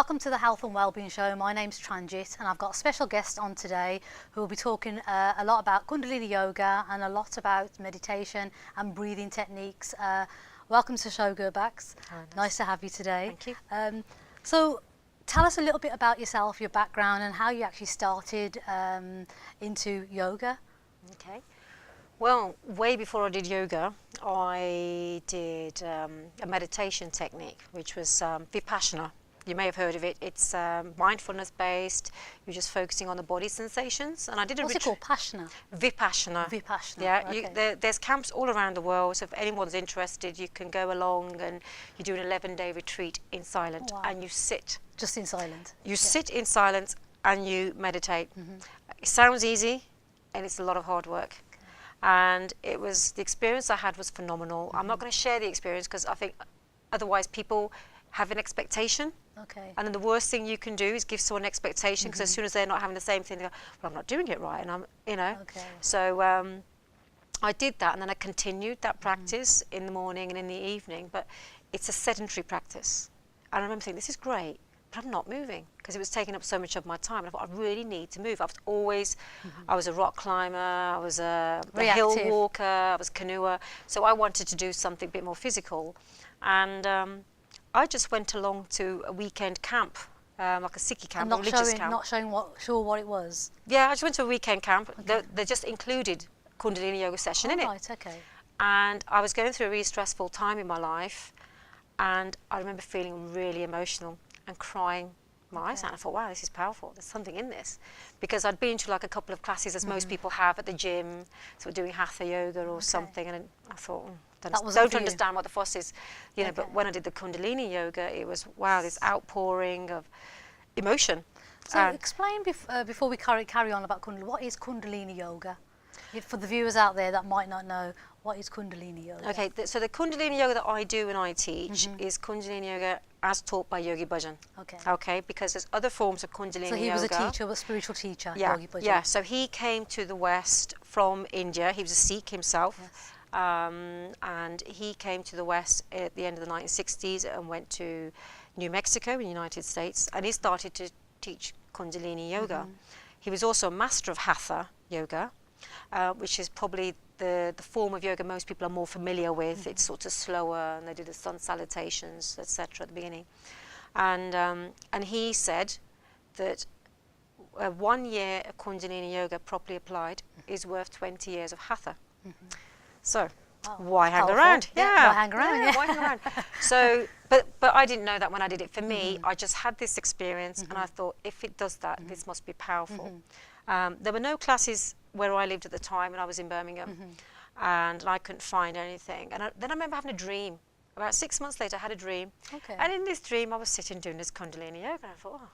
Welcome to the Health and Wellbeing Show. My name's Tranjit and I've got a special guest on today who will be talking a lot about Kundalini Yoga and a lot about meditation and breathing techniques. Welcome to the show, Gurbax. Nice to have you today. Thank you. So tell us a little bit about yourself, your background and how you actually started into yoga. Okay. Well, way before I did yoga, I did a meditation technique, which was Vipassana. You may have heard of it. It's mindfulness based. You're just focusing on the body sensations. And I did a What's it called? Pasana? Vipassana. Vipassana. Yeah. Okay. There's camps all around the world. So if anyone's interested, you can go along and you do an 11-day retreat in silence. Oh, wow. And you sit. Just in silence. You sit in silence and you meditate. It sounds easy, and it's a lot of hard work. And it was, the experience I had was phenomenal. I'm not going to share the experience because I think otherwise people have an expectation. Okay. And then the worst thing you can do is give someone an expectation, because as soon as they're not having the same thing, they go, well, I'm not doing it right, and I'm, Okay. So I did that, and then I continued that practice in the morning and in the evening, but it's a sedentary practice. And I remember thinking, this is great, but I'm not moving, because it was taking up so much of my time. And I thought, I really need to move. I was always, I was a rock climber, I was a hill walker, I was a canoeer, so I wanted to do something a bit more physical. And I just went along to a weekend camp, like a Sikhi camp, a religious camp. Not sure what it was. Yeah, I just went to a weekend camp. Okay. They just included Kundalini yoga session in it. Right, okay. And I was going through a really stressful time in my life, and I remember feeling really emotional and crying my eyes out. I thought, wow, this is powerful. There's something in this. Because I'd been to like a couple of classes, as most people have, at the gym, so we're doing hatha yoga or something, and I thought, don't understand what the fuss is, but when I did the Kundalini yoga, it was, wow, this outpouring of emotion. So explain before we carry on about Kundalini, what is Kundalini yoga? For the viewers out there that might not know, what is Kundalini yoga? Okay, so the Kundalini yoga that I do and I teach is Kundalini yoga as taught by Yogi Bhajan. Okay. Okay, because there's other forms of Kundalini yoga. So he was a teacher, a spiritual teacher, yeah, Yogi Bhajan. Yeah, so he came to the West from India. He was a Sikh himself. Yes. And he came to the West at the end of the 1960s and went to New Mexico in the United States, and he started to teach Kundalini yoga. He was also a master of hatha yoga, which is probably the form of yoga most people are more familiar with. It's sort of slower, and they do the sun salutations, etc. at the beginning. And he said that 1 year of Kundalini yoga properly applied is worth 20 years of hatha. So why hang around? Yeah, why hang around? Yeah, why hang around? So, but I didn't know that when I did it. For me, I just had this experience, and I thought, if it does that, this must be powerful. There were no classes where I lived at the time, and I was in Birmingham, and I couldn't find anything. And then I remember having a dream. About 6 months later, I had a dream. Okay. And in this dream, I was sitting doing this Kundalini yoga, and I thought, oh.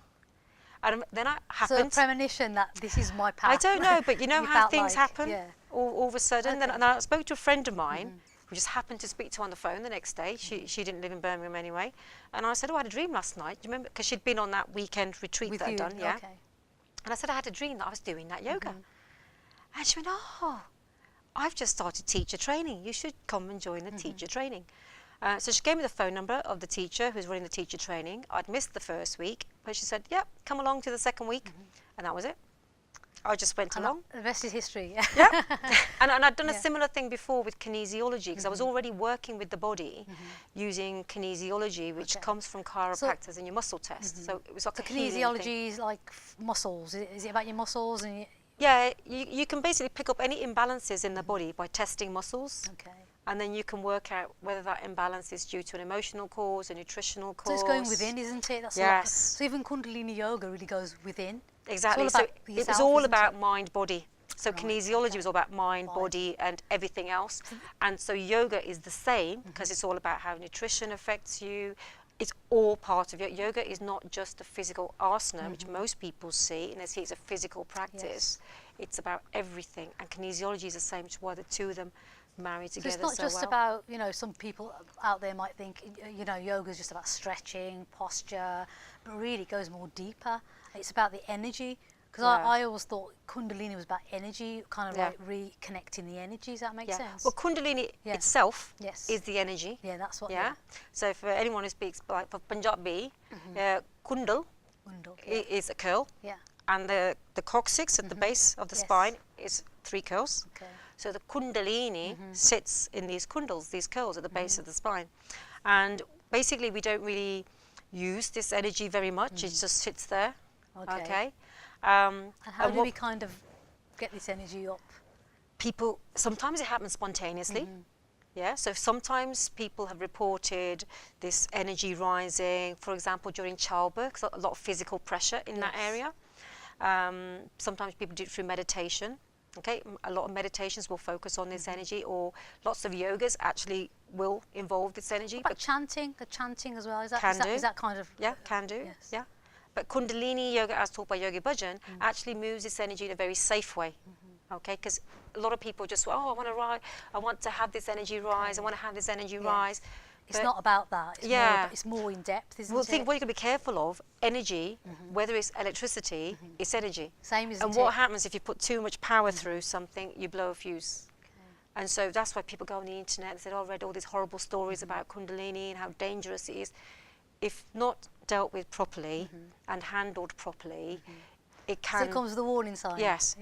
And then I happened. So a premonition that this is my path. I don't know, but you know how things happen? Yeah. All of a sudden. And I spoke to a friend of mine who just happened to speak to on the phone the next day. She didn't live in Birmingham anyway. And I said, oh, I had a dream last night. Do you remember? Because she'd been on that weekend retreat With that I'd you. done. Yeah. Okay. And I said, I had a dream that I was doing that yoga. And she went, oh, I've just started teacher training. You should come and join the teacher training. So she gave me the phone number of the teacher who's running the teacher training. I'd missed the first week, but she said, yep, come along to the second week. And that was it. I just went along. The rest is history. Yeah. And I'd done a similar thing before with kinesiology, because I was already working with the body using kinesiology, which comes from chiropractors and your muscle test. So it was like a healing thing. Kinesiology is like muscles. Is it about your muscles? Yeah, you can basically pick up any imbalances in the body by testing muscles. Okay. And then you can work out whether that imbalance is due to an emotional cause, a nutritional cause. So it's going within, isn't it? That's yes. So even Kundalini yoga really goes within. Exactly. So it was all about mind, body. So kinesiology was all about mind, body, and everything else. And so yoga is the same, because it's all about how nutrition affects you. It's all part of it. Yoga is not just a physical asana, which most people see, and they see it's a physical practice. It's about everything. And kinesiology is the same, which is why the two of them marry together so well. It's not just about, some people out there might think, yoga is just about stretching, posture, but really it goes more deeper. It's about the energy Because I always thought Kundalini was about energy, kind of like reconnecting the energy. Does that make sense? Well, Kundalini itself Yes. is the energy. Yeah, that's what. Yeah. So for anyone who speaks like for Punjabi, Kundal is a curl. Yeah. And the coccyx at the base of the spine is 3 curls. Okay. So the Kundalini sits in these kundals, these curls at the base of the spine. And basically we don't really use this energy very much. It just sits there. Okay. And how do we kind of get this energy up? People, sometimes it happens spontaneously. Yeah, so sometimes people have reported this energy rising, for example, during childbirth, so a lot of physical pressure in that area. Sometimes people do it through meditation. Okay, a lot of meditations will focus on this energy, or lots of yogas actually will involve this energy. But chanting, the chanting as well, is that kind of... Yeah, can do, yeah. But Kundalini Yoga, as taught by Yogi Bhajan, actually moves this energy in a very safe way. Okay, because a lot of people just, I want to rise, I want to have this energy rise, I want to have this energy rise. It's not about that. It's more in depth, isn't it? Well, what you've got to be careful of, energy, whether it's electricity, it's energy. Same, isn't it? And what happens if you put too much power through something, you blow a fuse. And so that's why people go on the internet and say, I read all these horrible stories about Kundalini and how dangerous it is. If not dealt with properly and handled properly, it can... So it comes with a warning sign. Yes.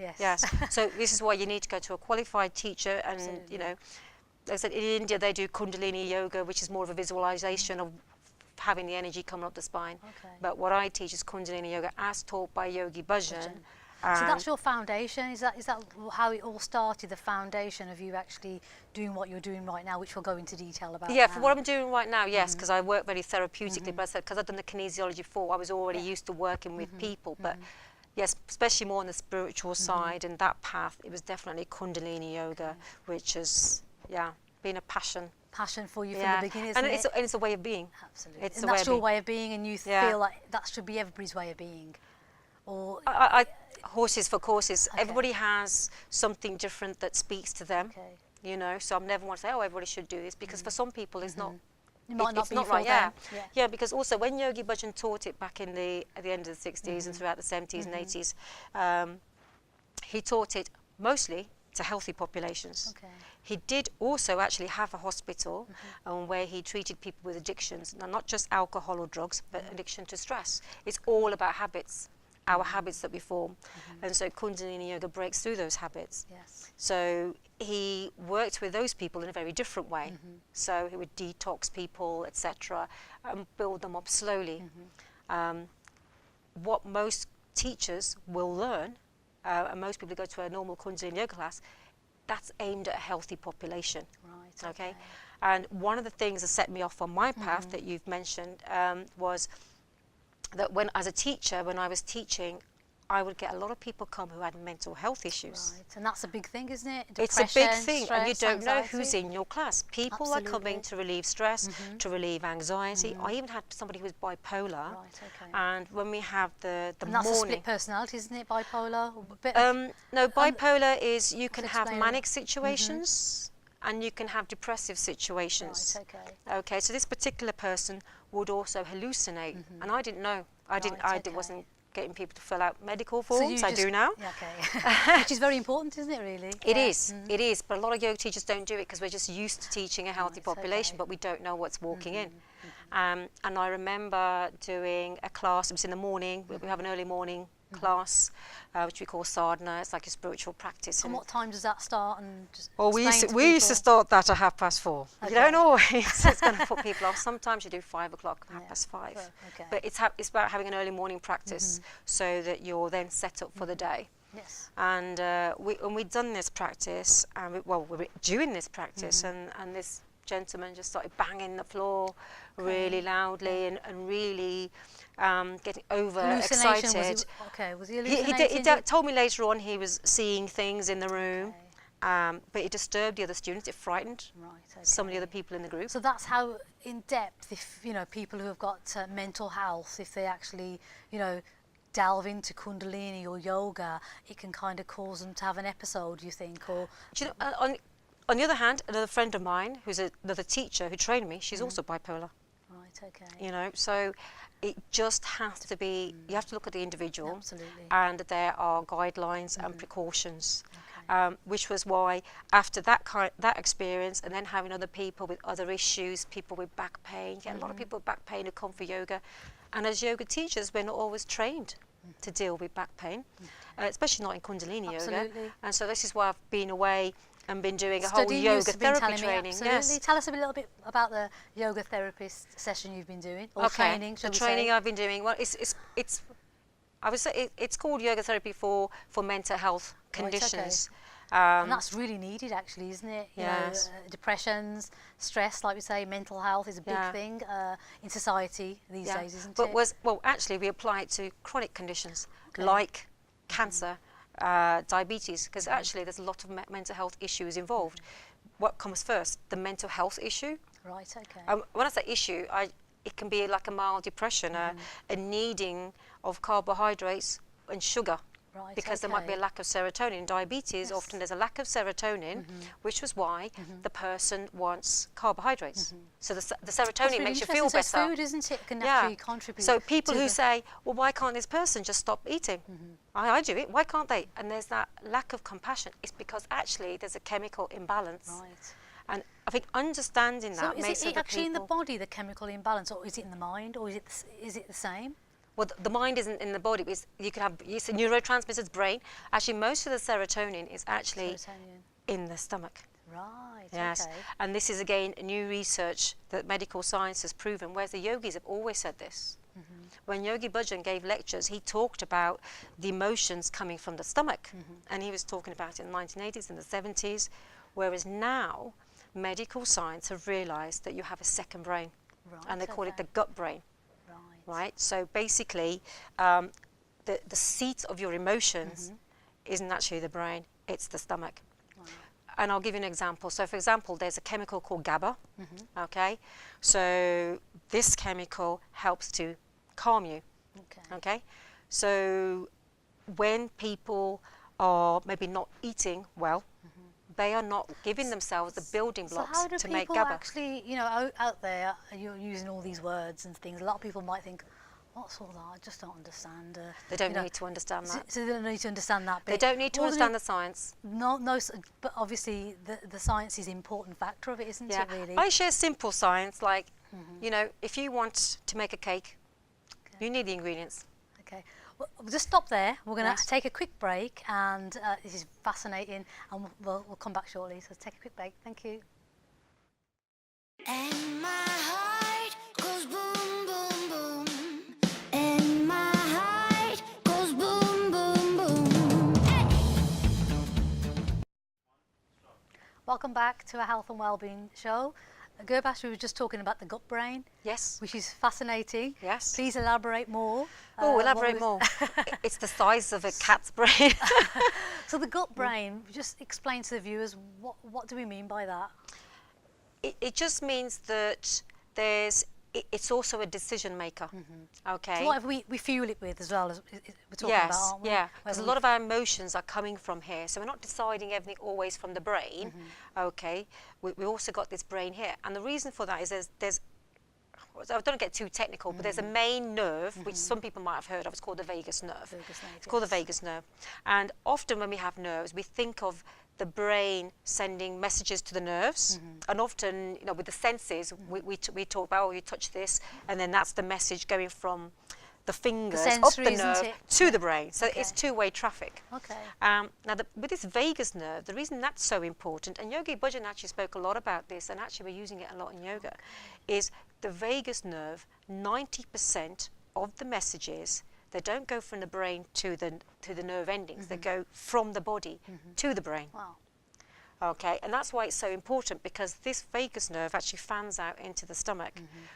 So this is why you need to go to a qualified teacher and, you know, like I said, in India they do Kundalini Yoga, which is more of a visualization of having the energy coming up the spine. But what I teach is Kundalini Yoga as taught by Yogi Bhajan. So that's your foundation? Is that how it all started, the foundation of you actually doing what you're doing right now, which we'll go into detail about Yeah, for what I'm doing right now, yes, because I work very therapeutically, but I said, because I've done the kinesiology before, I was already used to working with people, but yes, especially more on the spiritual side and that path, it was definitely Kundalini Yoga, which has, been a passion. Passion for you from the beginning, isn't and it? it's a way of being. Absolutely. And that's your way of being, and you feel like that should be everybody's way of being? Or horses for courses. Everybody has something different that speaks to them. You know, so I never want to say, everybody should do this, because for some people it's not. It might not be not for right. them. Yeah, because also when Yogi Bhajan taught it back at the end of the 60s and throughout the 70s and 80s, he taught it mostly to healthy populations. He did also actually have a hospital where he treated people with addictions, not just alcohol or drugs, but addiction to stress. It's all about habits, our habits that we form. And so Kundalini Yoga breaks through those habits. So he worked with those people in a very different way. So he would detox people, etc., and build them up slowly. What most teachers will learn, and most people go to a normal Kundalini Yoga class, that's aimed at a healthy population. Okay. And one of the things that set me off on my path that you've mentioned was that when, as a teacher, when I was teaching, I would get a lot of people come who had mental health issues. And that's a big thing, isn't it? It's a big thing, stress, and you don't know anxiety. who's in your class. People are coming to relieve stress, to relieve anxiety. I even had somebody who was bipolar, and when we have the and that's morning... a split personality, isn't it, bipolar? No, bipolar is you can have manic situations, and you can have depressive situations. Okay, so this particular person would also hallucinate, and I didn't know. I wasn't getting people to fill out medical forms. I do now. Which is very important, isn't it, really? It is, but a lot of yoga teachers don't do it because we're just used to teaching a healthy population, but we don't know what's walking in. And I remember doing a class, it was in the morning, we have an early morning class, which we call sadhana. It's like a spiritual practice. And what time does that start? And just we used to start that at 4:30. You don't always, it's going to put people off. Sometimes you do 5 o'clock, 5:30. But it's about having an early morning practice so that you're then set up for the day. And when we'd done this practice, we were doing this practice, and this gentleman just started banging the floor really loudly and really getting overexcited. Was he hallucinating? He told me later on he was seeing things in the room, but it disturbed the other students. It frightened some of the other people in the group. So that's how in depth, if people who have got mental health, if they actually delve into Kundalini or yoga, it can kind of cause them to have an episode, you think? Or on the other hand, another friend of mine, who's another teacher who trained me, she's also bipolar. Okay. You know, so it just has to be, you have to look at the individual. Absolutely. And there are guidelines and precautions. Okay. Which was why after that experience, and then having other people with other issues, people with back pain, you get a lot of people with back pain who come for yoga, and as yoga teachers we're not always trained to deal with back pain, especially not in Kundalini yoga. Absolutely. And so this is why I've been away and been doing a Studying, whole you've yoga been therapy telling me, training. absolutely. Yes. Tell us a little bit about the yoga therapist session you've been doing, or training, shall The we training say? I've been doing, well, it's I would say it's called yoga therapy for mental health Right, okay. conditions. And that's really needed, actually, isn't it? You Yes. know, depressions, stress, like we say, mental health is a big thing in society these days, isn't but it? well, actually, we apply it to chronic conditions Okay. like cancer, diabetes, because actually there's a lot of mental health issues involved. What comes first? The mental health issue. Right, okay. When I say issue, it can be like a mild depression, a needing of carbohydrates and sugar. Right, Because there might be a okay. lack of serotonin. In diabetes, Yes. often there's a lack of serotonin, which was why the person wants carbohydrates. So the That's serotonin really makes you feel interesting. So better. food, isn't it, can Yeah. actually contribute. So people to who the- say, well, why can't this person just stop eating? I do it, why can't they? And there's that lack of compassion. It's because actually there's a chemical imbalance. Right. And I think understanding So that is makes it other actually in the people... body, the chemical imbalance, or is it in the mind, or is it the same? Well, the mind isn't in the body. You can have it's a neurotransmitters, brain. Actually, most of the serotonin is actually Serotonin. in the stomach. Right, Yes, okay. and this is again new research that medical science has proven, whereas the yogis have always said this. When Yogi Bhajan gave lectures, he talked about the emotions coming from the stomach, and he was talking about it in the 1980s and the 70s, whereas now medical science have realised that you have a second brain, Right, and they call it okay. the gut brain, Right. right? So basically, the seat of your emotions isn't actually the brain, it's the stomach. And I'll give you an example. So for example, there's a chemical called GABA, okay? So this chemical helps to calm you, Okay. okay? So when people are maybe not eating well, they are not giving themselves the building So blocks how do to make people GABA. actually, you know, out there, you're using all these words and things, a lot of people might think, what's all that? I just don't understand. They don't you know, need to understand that. So they don't need to understand that bit. They don't need to Well, understand the science. No, but obviously the science is an important factor of it, isn't Yeah, it, really? I share simple science like, you know, if you want to make a cake, you need the ingredients. Okay, well, we'll just stop there. We're going to Yes. take a quick break, and this is fascinating, and we'll come back shortly. So take a quick break. Thank you. And my heart goes boom, boom, boom. And my heart goes boom, boom, boom. Hey! Welcome back to a health and wellbeing show. Gurbax, we were just talking about the gut brain, Yes. which is fascinating. Yes. Please elaborate more. Oh, what elaborate was- more. It's the size of a cat's brain. So the gut brain, just explain to the viewers, what do we mean by that? It just means that it's also a decision maker. Okay. So whatever we fuel it with as well, as we're talking about, Yes, aren't we? yeah, because a Whether lot of our emotions are coming from here. So we're not deciding everything always from the brain, okay? We also got this brain here. And the reason for that is there's I don't get too technical, but there's a main nerve, which some people might have heard of. It's called the vagus nerve. Vagus nerve, It's called the yes. vagus nerve. And often when we have nerves, we think of the brain sending messages to the nerves. And often, you know, with the senses, we talk about, oh, you touch this, and then that's the message going from the fingers up sensory, the isn't nerve it? to the brain. So Okay. it's two-way traffic. Okay. Now, with this vagus nerve, the reason that's so important, and Yogi Bhajan actually spoke a lot about this, and actually we're using it a lot in yoga, is the vagus nerve, 90% of the messages, they don't go from the brain to the nerve endings, they go from the body to the brain. Wow. Okay, and that's why it's so important, because this vagus nerve actually fans out into the stomach.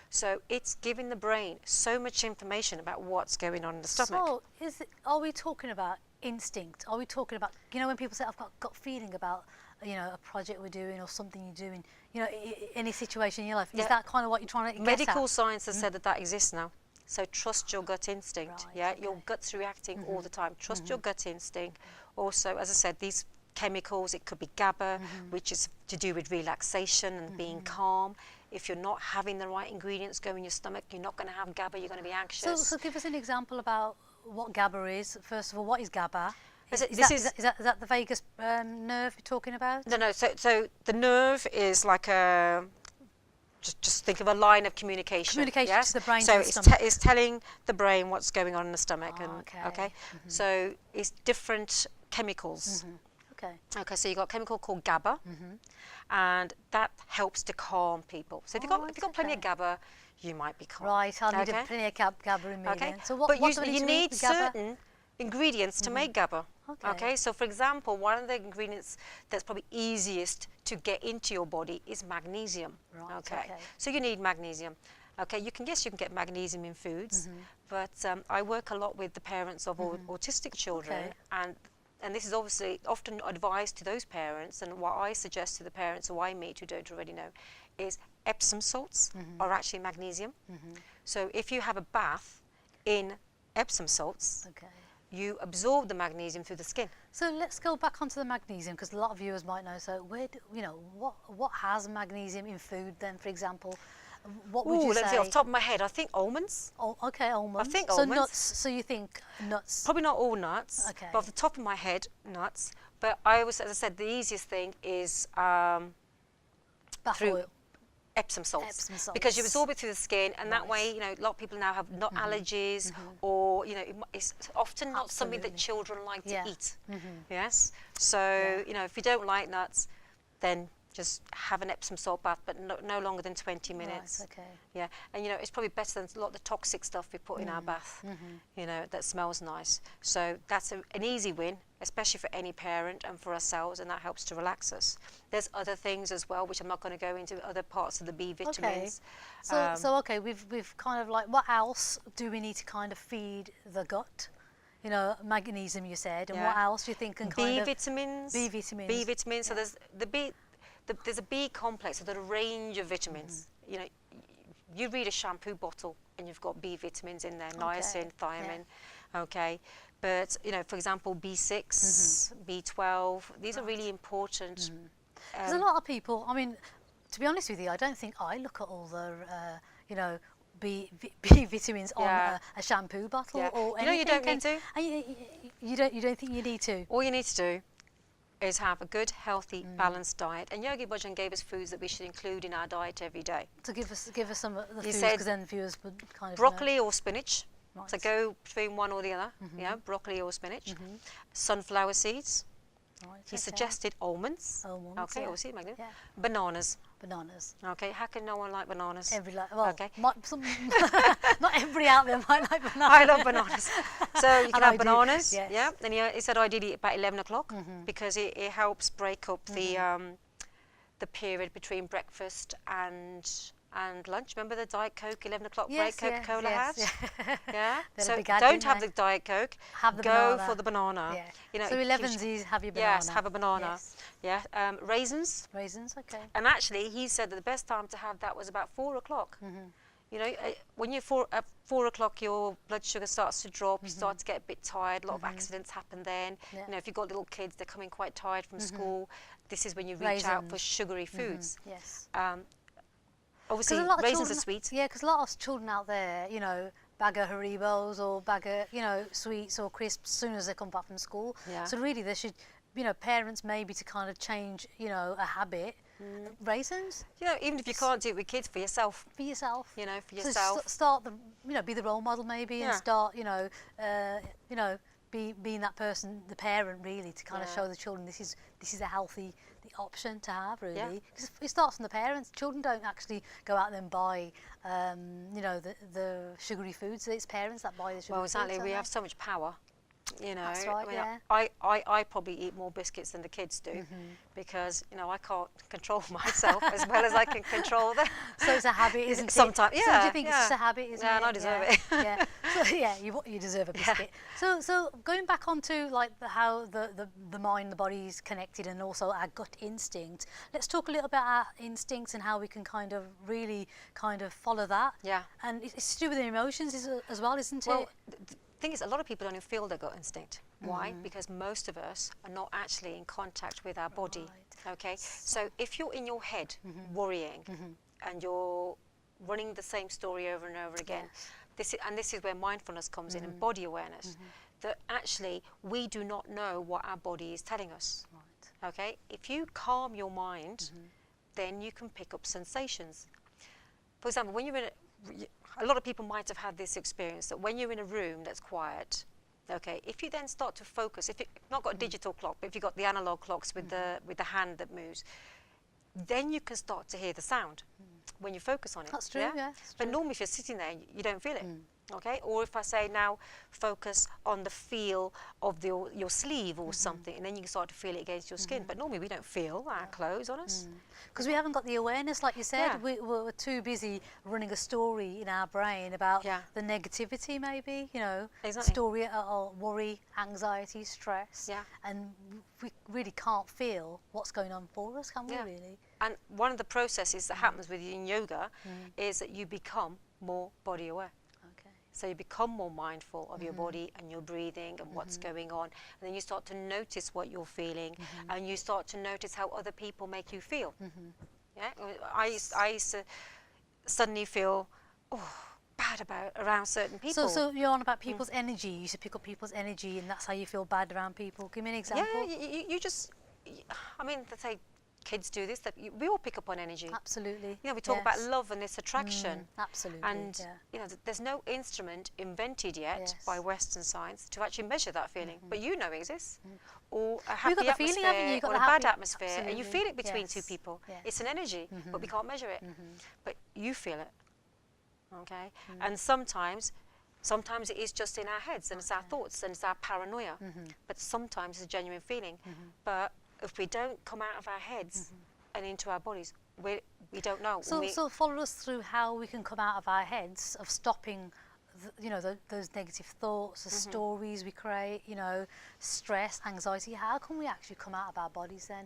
So it's giving the brain so much information about what's going on in the stomach. So are we talking about instinct? Are we talking about, you know, when people say, I've got gut feeling about, you know, a project we're doing or something you're doing, you know, any situation in your life, Yeah. is that kind of what you're trying to get Medical at? science has said that exists now. So trust your gut instinct. Right, Yeah, okay. your gut's reacting all the time. Trust your gut instinct. Also, as I said, these chemicals, it could be GABA, which is to do with relaxation and being calm. If you're not having the right ingredients go in your stomach, you're not going to have GABA, you're going to be anxious. So give us an example about what GABA is. First of all, what is GABA? Is This that the vagus nerve you're talking about? No. So the nerve is like a, just think of a line of communication. Communication yes? to the brain, So to the stomach. it's telling the brain what's going on in the stomach. Oh, and okay. So it's different chemicals. Okay. Okay, so you've got a chemical called GABA, and that helps to calm people. So if you've got plenty of GABA, you might be calm. Right, I'll need plenty of GABA in me Okay, then. So what but do I you to need eat with GABA? certain ingredients to make GABA. Okay. So for example, one of the ingredients that's probably easiest to get into your body is magnesium. Right, Okay. So you need magnesium. Okay, you can get magnesium in foods, but I work a lot with the parents of autistic children, Okay. and this is obviously often advised to those parents, and what I suggest to the parents who I meet who don't already know is Epsom salts are actually magnesium. So if you have a bath in Epsom salts, Okay. you absorb the magnesium through the skin. So let's go back onto the magnesium, because a lot of viewers might know. So what has magnesium in food then, for example? What would you say? Let's see, off the top of my head, I think almonds. Oh, okay, almonds. I think so almonds. nuts. So you think nuts? Probably not all nuts, Okay. but off the top of my head, nuts. But I always, as I said, the easiest thing is Bath through oil. Epsom salts, Epsom salts. because you absorb it through the skin, and that Right. way, a lot of people now have nut allergies, or it's often not something that Absolutely. children like to Yeah. eat. Yes, so if you don't like nuts, then just have an Epsom salt bath, but no longer than 20 minutes. Right, okay. Yeah, and it's probably better than a lot of the toxic stuff we put in our bath. That smells nice. So that's an easy win, especially for any parent and for ourselves, and that helps to relax us. There's other things as well, which I'm not going to go into, other parts of the B vitamins. Okay. So okay, we've kind of like, what else do we need to kind of feed the gut? Magnesium you said, and what Yeah. else do you think can B kind of vitamins. B vitamins. B vitamins. So Yeah. there's the B. There's a B complex, so there's a range of vitamins. You read a shampoo bottle and you've got B vitamins in there, niacin, thiamine. Okay, but for example, B6, B12. These are really important. There's a lot of people. I mean, to be honest with you, I don't think I look at all the B vitamins on Yeah. a shampoo bottle Yeah. or You anything. don't need to. And you don't think you need to? All you need to do is have a good, healthy, balanced diet. And Yogi Bhajan gave us foods that we should include in our diet every day. So give us some of the He foods, said because then viewers would kind of Broccoli or spinach. know. So Right. go between one or the other. Broccoli or spinach. Sunflower seeds. Right, He okay. suggested almonds. Almonds, Okay, yeah. obviously, magnet. Yeah. Bananas. Bananas. Okay, how can no one like bananas? Okay. Not everybody out there might like bananas. I love bananas. So you can And I have do, bananas. yes. Yeah. Then he said ideally about 11 o'clock because it helps break up the period between breakfast and lunch. Remember the Diet Coke 11 o'clock Yes, break Coca-Cola yes, had? yeah. Yeah. They're a So big ad, don't didn't have they? the Diet Coke. Have the Go banana. for the banana. Yeah. So it 11's gives you- is have your banana. Yes, have a banana. Yes. Yeah. Raisins. Raisins, okay. And actually, he said that the best time to have that was about 4 o'clock. When you're at 4 o'clock, your blood sugar starts to drop. You start to get a bit tired. A lot of accidents happen then. Yeah. If you've got little kids, they're coming quite tired from school. This is when you reach out for Raisins. sugary foods. Yes. Obviously, 'Cause a lot of raisins are children- sweet. Yeah, because a lot of children out there, bag of Haribos or bag of, sweets or crisps as soon as they come back from school. Yeah. So really they should, parents maybe to kind of change, a habit. Raisins Even if you can't do it with kids, for yourself. for yourself. For So yourself. start be the role model maybe and Yeah. start, being that person, the parent really, to kind of Yeah. show the children this is a healthy option to have really. Yeah. 'Cause it starts from the parents. Children don't actually go out there and buy, the sugary foods. It's parents that buy the sugary Well, exactly. foods. We don't have so much power. That's right, yeah. I probably eat more biscuits than the kids do because I can't control myself as well as I can control them. they? So it's a habit, isn't it? Sometimes, So do yeah, you think it's just a habit, isn't it? Yeah, and I deserve it. Yeah. So yeah, you deserve a biscuit. So going back onto like how the mind, the body is connected, and also our gut instinct. Let's talk a little about our instincts and how we can kind of really kind of follow that. Yeah. And it's to do with the emotions as well, isn't Well, it? the thing is, a lot of people don't feel their gut instinct. Why? Because most of us are not actually in contact with our body. Right. Okay, so if you're in your head worrying, and you're running the same story over and over again. Yes. This is where mindfulness comes in, and body awareness. That actually we do not know what our body is telling us. Right. Okay, if you calm your mind, then you can pick up sensations. For example, when you're in a lot of people might have had this experience that when you're in a room that's quiet, okay, if you then start to focus, if you've not got a digital clock, but if you've got the analog clocks with the hand that moves, then you can start to hear the sound when you focus on it. That's true, yeah, that's But true. normally if you're sitting there, you don't feel it. Okay, or if I say now focus on the feel of your sleeve or something, and then you can start to feel it against your skin. But normally we don't feel our clothes on us. Because we haven't got the awareness, like you said. Yeah. We're too busy running a story in our brain about Yeah. the negativity, maybe, you know, Exactly. story or worry, anxiety, stress. Yeah. And we really can't feel what's going on for us, can we, Yeah. really? And one of the processes that happens with you in yoga is that you become more body aware. Okay. So you become more mindful of your body and your breathing and what's going on. And then you start to notice what you're feeling, and you start to notice how other people make you feel. Yeah, I used to suddenly feel bad around certain people. So you're on about people's energy. You should pick up people's energy, and that's how you feel bad around people. Give me an example. Yeah, you just, I mean, they say kids do this, that we all pick up on energy. Absolutely. You know, we talk about Yes. love and this attraction. Absolutely. And yeah. you know, there's no instrument invented yet Yes. by Western science to actually measure that feeling, but you know exists. Or a You've happy got the atmosphere, feeling, haven't you? You've got or the a bad happy- atmosphere, and you Absolutely. feel it between two Yes. people. Yes. It's an energy, but we can't measure it. But you feel it, okay? And sometimes it is just in our heads, and it's our thoughts, and it's our paranoia. But sometimes it's a genuine feeling. But if we don't come out of our heads and into our bodies, we don't know. So follow us through how we can come out of our heads of stopping, those negative thoughts, the stories we create, stress, anxiety. How can we actually come out of our bodies then?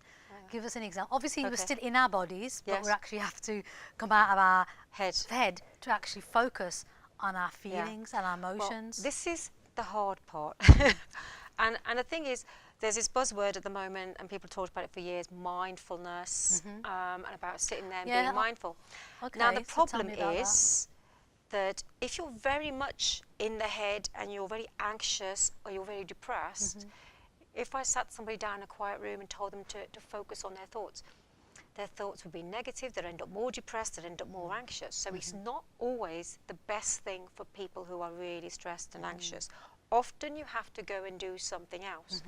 Give us an example. Obviously, we're Okay. still in our bodies, but Yes. we actually have to come out of our Head. to actually focus on our Yeah. feelings and our Well, emotions. this is the hard part. and the thing is, there's this buzzword at the moment, and people talk about it for years, mindfulness, and about sitting there and Yeah, being mindful. Okay, Now, the so tell problem me about is that if you're very much in the head and you're very anxious or you're very depressed, if I sat somebody down in a quiet room and told them to focus on their thoughts would be negative, they'd end up more depressed, they'd end up more anxious. So it's not always the best thing for people who are really stressed and anxious. Often you have to go and do something else.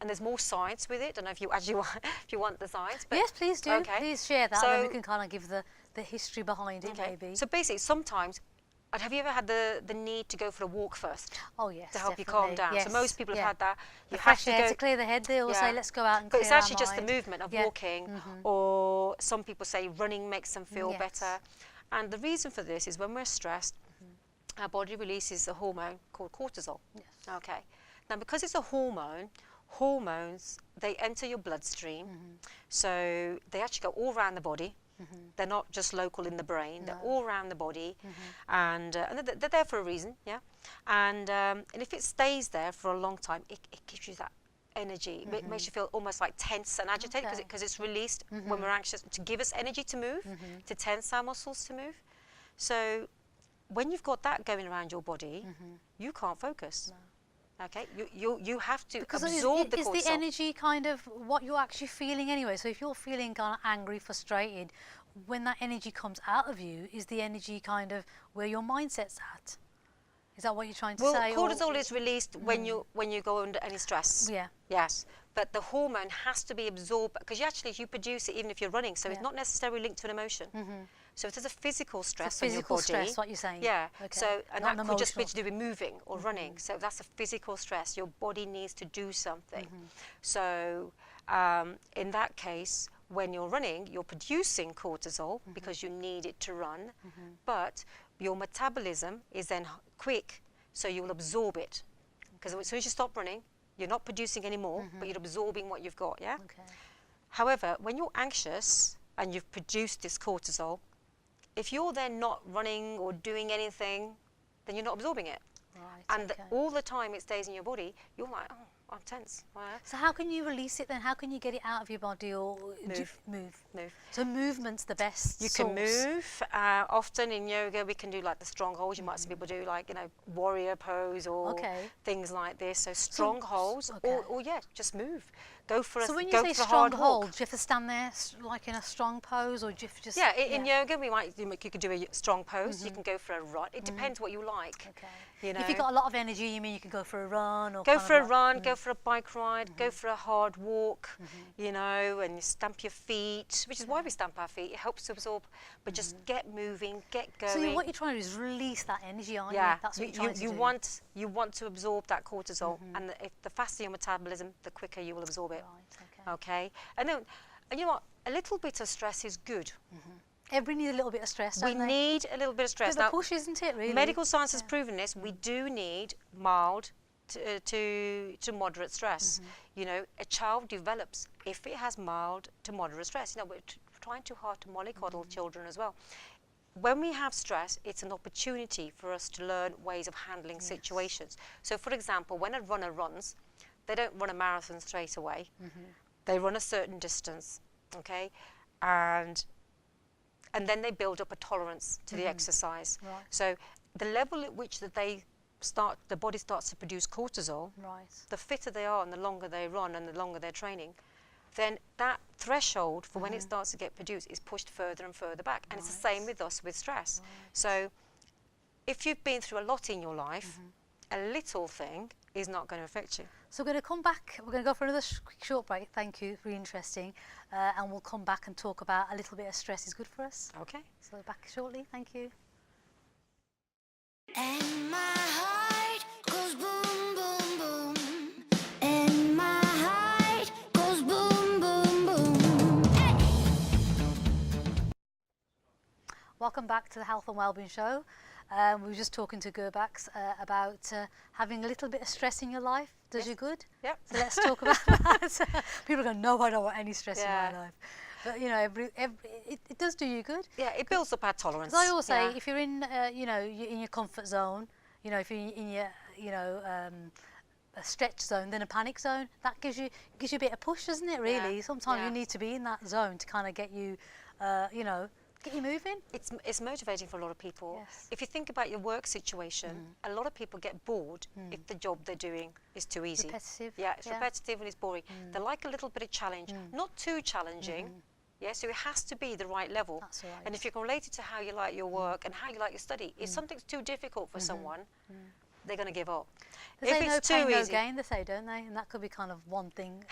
And there's more science with it. I don't know if you actually want, if you want the science. But Yes, please do. Okay. Please share that, So- and then we can kind of give the history behind it, Okay. maybe. So basically, sometimes, and have you ever had the need to go for a walk first Oh yes, to help you calm definitely. down? Yes. So most people have yeah. had that. The You have fresh to air go to clear the head. They always say, "Let's go out and But clear it's actually our just the mind." movement of Yeah. walking, or some people say running makes them feel Yes. better. And the reason for this is when we're stressed, our body releases a hormone called cortisol. Yes. Okay. Now, because it's a hormone, hormones, they enter your bloodstream. So they actually go all around the body. They're not just local in the brain. They're all around the body, and they're there for a reason, yeah. And if it stays there for a long time, it gives you that energy. It makes you feel almost like tense and agitated Okay. because it's released when we're anxious to give us energy to move, to tense our muscles to move. So when you've got that going around your body, you can't focus. Okay, you have to Because absorb the is cortisol. the energy kind of what you're actually feeling anyway? So if you're feeling kind of angry, frustrated, when that energy comes out of you, is the energy kind of where your mindset's at? Is that what you're trying to Well, say? cortisol is released when you go under any stress. Yeah. Yes, but the hormone has to be absorbed because you produce it even if you're running. So it's Yeah. not necessarily linked to an emotion. So it is a physical stress on your physical body. stress, what you're saying. Yeah. Okay. So and Not that an could just be emotional. to do with moving or running. So that's a physical stress. Your body needs to do something. So in that case, when you're running, you're producing cortisol because you need it to run, but your metabolism is then quick, so you'll absorb it. Because as soon as you stop running, you're not producing any more, but you're absorbing what you've got, yeah? Okay. However, when you're anxious and you've produced this cortisol, if you're then not running or doing anything, then you're not absorbing it. Right. And okay. all the time it stays in your body, you're like, oh, I'm tense. Well, So how can you release it then? How can you get it out of your body or move? So movement's the best You source. can move. Often in yoga, we can do like the strongholds. You might see people do like, warrior pose or things like this. So strongholds, or yeah, just move. Go for So when you go say for a hard walk. stronghold, do you have to stand there like in a strong pose, or do you have to just? Yeah, in yoga, you could do a strong pose. You can go for a run. It depends what you like. Okay. You know. If you've got a lot of energy, you mean you can go for a run or go kind for of a run, go for a bike ride, go for a hard walk, and you stamp your feet, which is why we stamp our feet. It helps to absorb, but just get moving, get going. So what you're trying to do is release that energy, aren't you? That's what you're trying to do. You want to absorb that cortisol, and if the faster your metabolism, the quicker you will absorb it. Right, okay. And then, and you know what? A little bit of stress is good. Everybody needs a little bit of stress, don't We they? need a little bit of stress. Bit of a push, isn't it, really? Medical science has proven this. We do need mild to moderate stress. A child develops if it has mild to moderate stress. We're trying too hard to mollycoddle children as well. When we have stress, it's an opportunity for us to learn ways of handling situations. So, for example, when a runner runs, they don't run a marathon straight away. They run a certain distance, okay? And then they build up a tolerance to the exercise. Right. So the level at which that the body starts to produce cortisol, the fitter they are and the longer they run and the longer they're training, then that threshold for when it starts to get produced is pushed further and further back. And it's the same with us with stress. So if you've been through a lot in your life, a little thing is not going to affect you. So we're going to come back, we're going to go for another quick short break. Thank you, really interesting. And we'll come back and talk about a little bit of stress is good for us. Okay. So back shortly, thank you. And my heart goes boom, boom, boom. And my heart goes boom, boom, boom. Hey! Welcome back to the Health and Wellbeing Show. We were just talking to Gurbax about having a little bit of stress in your life does you good. Yep. So let's talk about that. People are going, no, I don't want any stress in my life. But it does do you good. Yeah, it builds up our tolerance. Because I always say, if you're in, you're in your comfort zone, if you're in your, a stretch zone, then a panic zone, that gives you a bit of push, doesn't it? Really, sometimes you need to be in that zone to kind of get you, get you moving. It's motivating for a lot of people. Yes. If you think about your work situation, a lot of people get bored if the job they're doing is too easy. Repetitive. Yeah, it's repetitive and it's boring. They like a little bit of challenge, not too challenging. Yeah, so it has to be the right level. That's right. And if you can relate it to how you like your work and how you like your study, if something's too difficult for someone, they're going to give up. They say no pain, no gain, they say, don't they? And that could be kind of one thing.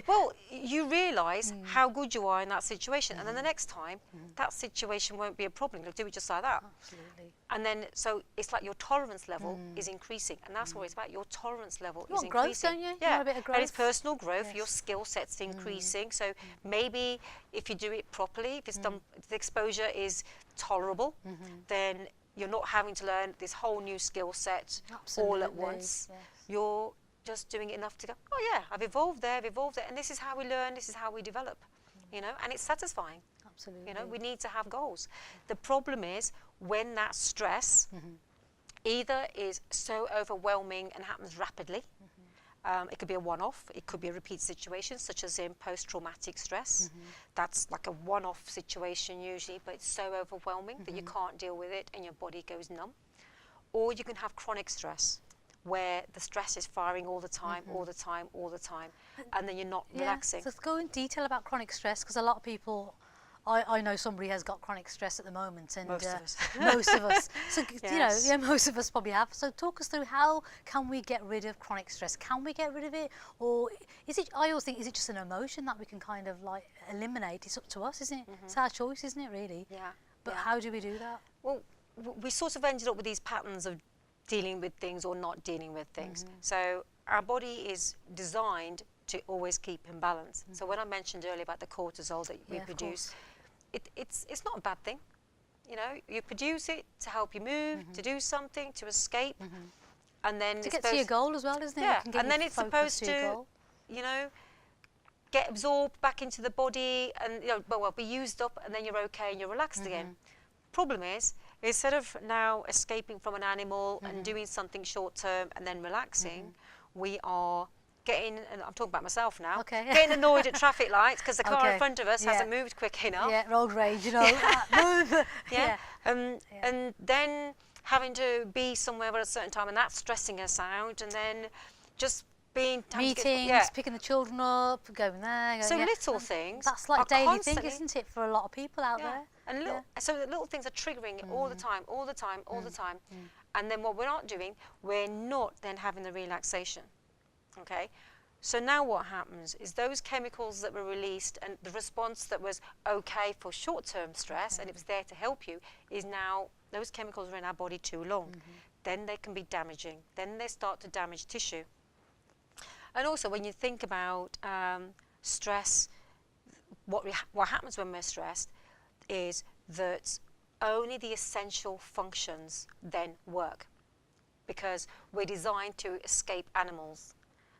Well, you realise how good you are in that situation, and then the next time, that situation won't be a problem. You'll do it just like that. Absolutely. And then, so it's like your tolerance level is increasing, and that's what it's about. Your tolerance level You is want growth, increasing. don't you? You Yeah, want a bit of and it's growth. personal growth. Your skill set's increasing. So maybe if you do it properly, if it's done, if the exposure is tolerable, then you're not having to learn this whole new skill set all at once. Yes. You're just doing it enough to go, oh yeah, I've evolved there, and this is how we learn, this is how we develop, and it's satisfying. Absolutely. We need to have goals. The problem is when that stress either is so overwhelming and happens rapidly, it could be a one-off, it could be a repeat situation, such as in post-traumatic stress. That's like a one-off situation usually, but it's so overwhelming that you can't deal with it and your body goes numb. Or you can have chronic stress, where the stress is firing all the time, all the time, all the time, and then you're not relaxing. So let's go in detail about chronic stress, because a lot of people, I know somebody has got chronic stress at the moment, and Most of us. most of us. So Yes. most of us probably have. So talk us through, how can we get rid of chronic stress? Can we get rid of it, or is it? I always think, is it just an emotion that we can kind of like eliminate? It's up to us, isn't it? It's our choice, isn't it? Really. Yeah. But how do we do that? Well, we sort of ended up with these patterns of dealing with things or not dealing with things. So our body is designed to always keep in balance. So when I mentioned earlier about the cortisol that we produce, it's not a bad thing. You produce it to help you move, to do something, to escape, and then To get to your goal as well, isn't it? Yeah, It can get and then you it's focused supposed your to, goal. get absorbed back into the body and be used up, and then you're okay and you're relaxed again. Problem is, instead of now escaping from an animal and doing something short term and then relaxing, we are getting, and I'm talking about myself now, Okay. getting annoyed at traffic lights because the car Okay. in front of us Yeah. hasn't moved quick enough. Yeah, road rage, you know. Move. Yeah. Yeah. And then having to be somewhere at a certain time, and that's stressing us out. And then just being Meetings, picking the children up, going there. Going, So yeah. little And things. that's like are a daily thing, constantly- isn't it, for a lot of people out there? And so the little things are triggering all the time, all the time, all the time. And then what we're not doing, we're not then having the relaxation. Okay. So now what happens is those chemicals that were released and the response that was okay for short-term stress and it was there to help you is now those chemicals are in our body too long. Then they can be damaging. Then they start to damage tissue. And also when you think about stress, what happens when we're stressed is that only the essential functions then work because we're designed to escape animals.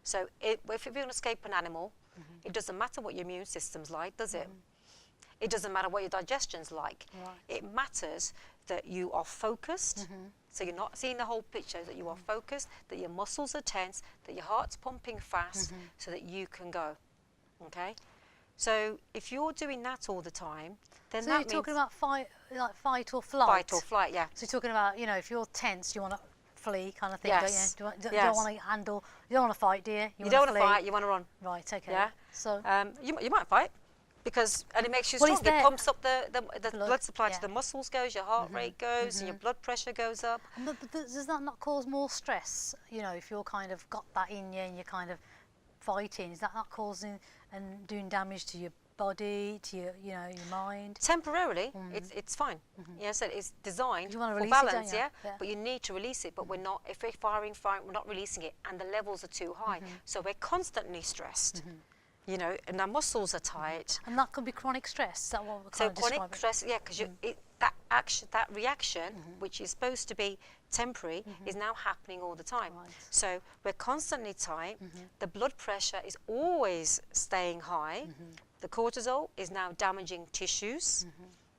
So if you're going to escape an animal, it doesn't matter what your immune system's like, does it? It doesn't matter what your digestion's like. Right. It matters that you are focused. So you're not seeing the whole picture, that you are focused, that your muscles are tense, that your heart's pumping fast so that you can go. Okay? So if you're doing that all the time, then So that you're means talking about fight or flight? fight or flight, yeah. So you're talking about, you know, if you're tense, you want to flee kind of thing, Yes. don't you? You Yes. don't want to handle, you don't want to fight, do you? You don't want to fight, you want to run. Right, okay. Yeah. So, You might fight because, and it makes you Well, strong. is there- It pumps up the blood supply yeah. to the muscles goes, your heart rate goes, and your blood pressure goes up. but does that not cause more stress? You know, if you're kind of got that in you and you're kind of fighting, is that not causing and doing damage to your body, to your, you know, your mind? Temporarily, it's fine. Yes, it's designed You wanna for release it, don't balance, you? yeah? Yeah. But you need to release it. But we're not. If we're firing, we're not releasing it, and the levels are too high. So we're constantly stressed. You know, and our muscles are tight. And that could be chronic stress. Is that what we're So kind of describing? chronic stress, yeah, because that reaction, which is supposed to be temporary, is now happening all the time. Right. So we're constantly tight. The blood pressure is always staying high. The cortisol is now damaging tissues.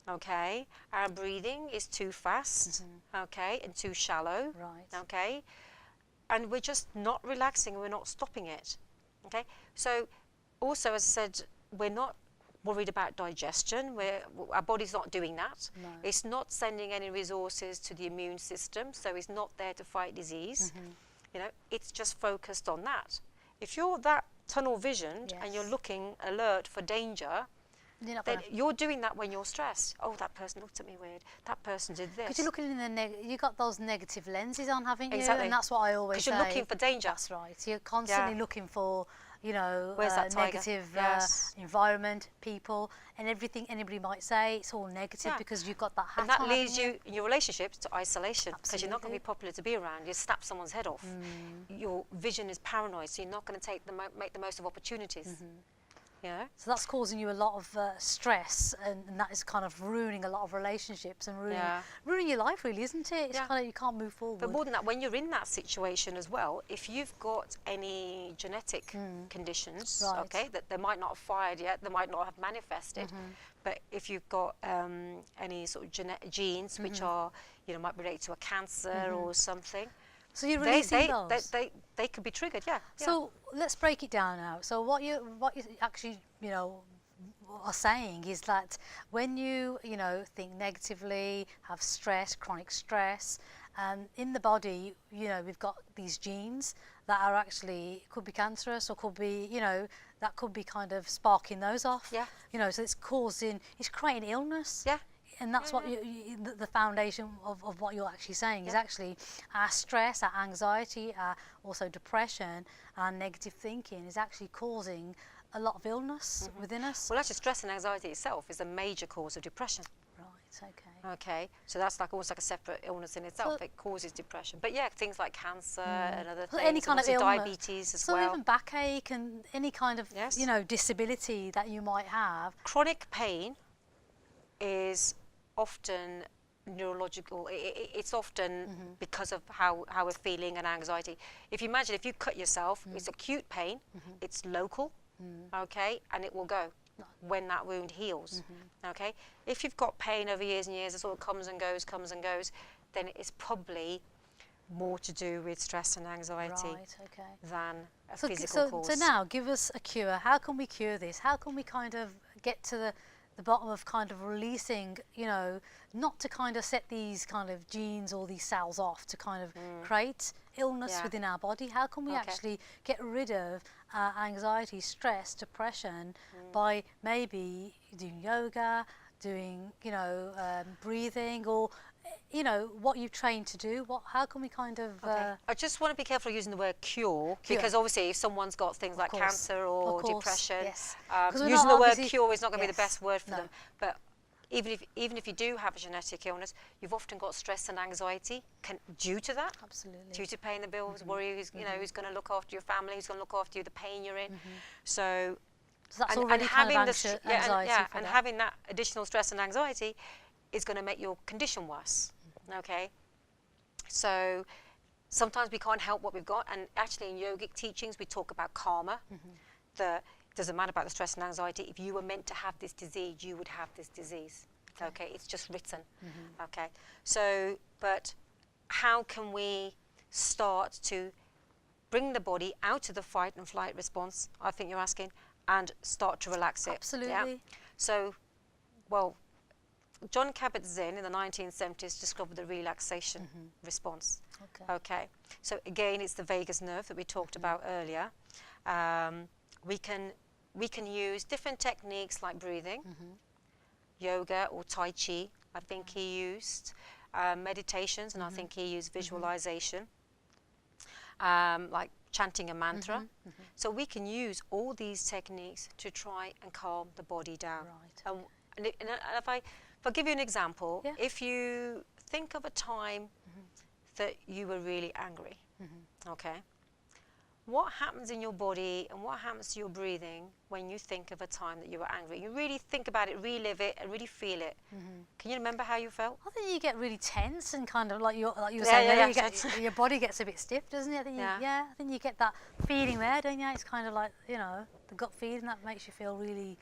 Okay, our breathing is too fast. Okay, and too shallow. Right. Okay, and we're just not relaxing. We're not stopping it. Okay, so also, as I said, we're not worried about digestion. Our body's not doing that. No. It's not sending any resources to the immune system, so it's not there to fight disease. You know, it's just focused on that. If you're that tunnel visioned and you're Yes. looking alert for danger, You're not then gonna, you're doing that when you're stressed. Oh, that person looked at me weird. That person did this. because you're looking in the you got those negative lenses on, haven't you? Exactly. And that's what I always say. Because you're looking for danger. That's right. You're constantly Yeah. looking for, you know, Where's that tiger? negative Yes. environment, people, and everything anybody might say. It's all negative Yeah. because you've got that hat And that on, leads haven't you in your relationships to isolation because you're not going to Absolutely. be popular to be around. You snap someone's head off. Your vision is paranoid, so you're not going to make the most of opportunities. You know? So that's causing you a lot of stress, and that is kind of ruining a lot of relationships and ruining your life, really, isn't it? It's Yeah. kind of, you can't move forward. But more than that, when you're in that situation as well, if you've got any genetic conditions, Right. okay, that they might not have fired yet, they might not have manifested, but if you've got any sort of genes which are, you know, might relate to a cancer or something, So you're releasing those. they could be triggered, yeah. So let's break it down now. So what you actually, you know, are saying is that when you know, think negatively, have stress, chronic stress, and in the body, you know, we've got these genes that are actually, could be cancerous or could be, you know, that could be kind of sparking those off. Yeah. You know, so it's creating illness. Yeah. And that's what the foundation of what you're actually saying is actually our stress, our anxiety, our also depression, our negative thinking is actually causing a lot of illness within us. Well, actually, stress and anxiety itself is a major cause of depression. Right, okay. Okay, so that's like almost like a separate illness in itself. So- It causes depression. But yeah, things like cancer and other So things, any kind and of also illness. diabetes as So well. even backache and any kind of, Yes. you know, disability that you might have. Chronic pain is often neurological. It's often because of how we're feeling and anxiety. If you imagine, if you cut yourself, it's acute pain, it's local, okay, and it will go when that wound heals, okay. If you've got pain over years and years, it sort of comes and goes, then it's probably more to do with stress and anxiety Right, okay. than a So, physical cause. so now, give us a cure. How can we cure this? How can we kind of get to the bottom of kind of releasing, you know, not to kind of set these kind of genes or these cells off to kind of create illness Yeah. within our body? How can we Okay. actually get rid of anxiety, stress, depression by maybe doing yoga, doing, you know, breathing, or you know, what you've trained to do? How can we kind of I just want to be careful using the word cure, Cure. because obviously if someone's got things like course. cancer or Of course, depression, yes. 'Cause we're using not the word obviously- cure is not going to be the yes, best word for no. them. But even if you do have a genetic illness, you've often got stress and anxiety due to that. Absolutely. Due to paying the bills, worry who's you know who's going to look after your family, who's going to look after you, the pain you're in. So So that's already kind of anxiety for and that. having that additional stress and anxiety is going to make your condition worse. Okay, so sometimes we can't help what we've got, and actually in yogic teachings we talk about karma. It doesn't matter about the stress and anxiety. If you were meant to have this disease, you would have this disease. Okay, it's just written. Okay, so but how can we start to bring the body out of the fight and flight response, I think you're asking, and start to relax it? Absolutely. Yeah? So, well, John Kabat-Zinn in the 1970s discovered the relaxation response. Okay. Okay, so again, it's the vagus nerve that we talked about earlier. We can use different techniques like breathing, yoga or Tai Chi. I think he used meditations, and I think he used visualization, like chanting a mantra. So we can use all these techniques to try and calm the body down. Right. And if I give you an example, Yeah. if you think of a time that you were really angry, okay, what happens in your body and what happens to your breathing when you think of a time that you were angry? You really think about it, relive it, and really feel it. Can you remember how you felt? I think you get really tense and kind of like you were Yeah, saying yeah, earlier, yeah. your body gets a bit stiff, doesn't it? I think Yeah. I think you get that feeling there, don't you? It's kind of like, you know, the gut feeling that makes you feel really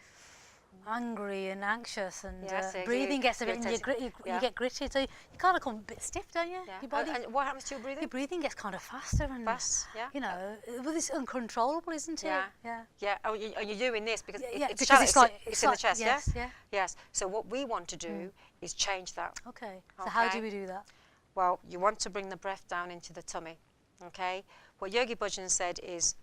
angry and anxious, and Yes, breathing gets a bit, you're and you yeah. get gritty, so you kind of come a bit stiff, don't you? Yeah. Your body. And what happens to your breathing? Your breathing gets kind of faster and, Fast, yeah. you know, well, it's uncontrollable, isn't it? Yeah. Yeah. Yeah. Oh, you're doing this because Yeah, it's because shallow, it's like it's in the chest. yes, yeah. Yes. So what we want to do is change that. Okay. So how do Okay. we do that? Well, you want to bring the breath down into the tummy. Okay. What Yogi Bhajan said is,